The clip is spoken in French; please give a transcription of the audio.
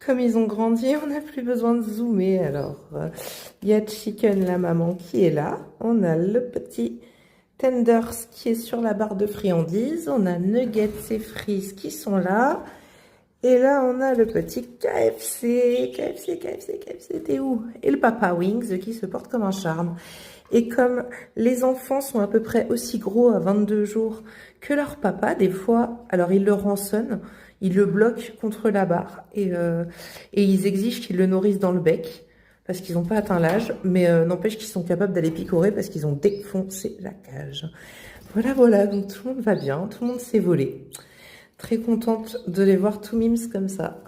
Comme ils ont grandi, on n'a plus besoin de zoomer. Alors, il y a Chicken, la maman, qui est là. On a le petit Tenders qui est sur la barre de friandises. On a Nuggets et Fries qui sont là. Et là, on a le petit KFC. KFC, t'es où? Et le Papa Wings qui se porte comme un charme. Et comme les enfants sont à peu près aussi gros à 22 jours que leur papa, des fois, alors ils le rançonnent, ils le bloquent contre la barre et ils exigent qu'ils le nourrissent dans le bec parce qu'ils n'ont pas atteint l'âge, mais n'empêche qu'ils sont capables d'aller picorer parce qu'ils ont défoncé la cage. Voilà, donc tout le monde va bien, tout le monde s'est volé. Très contente de les voir tout mimes comme ça.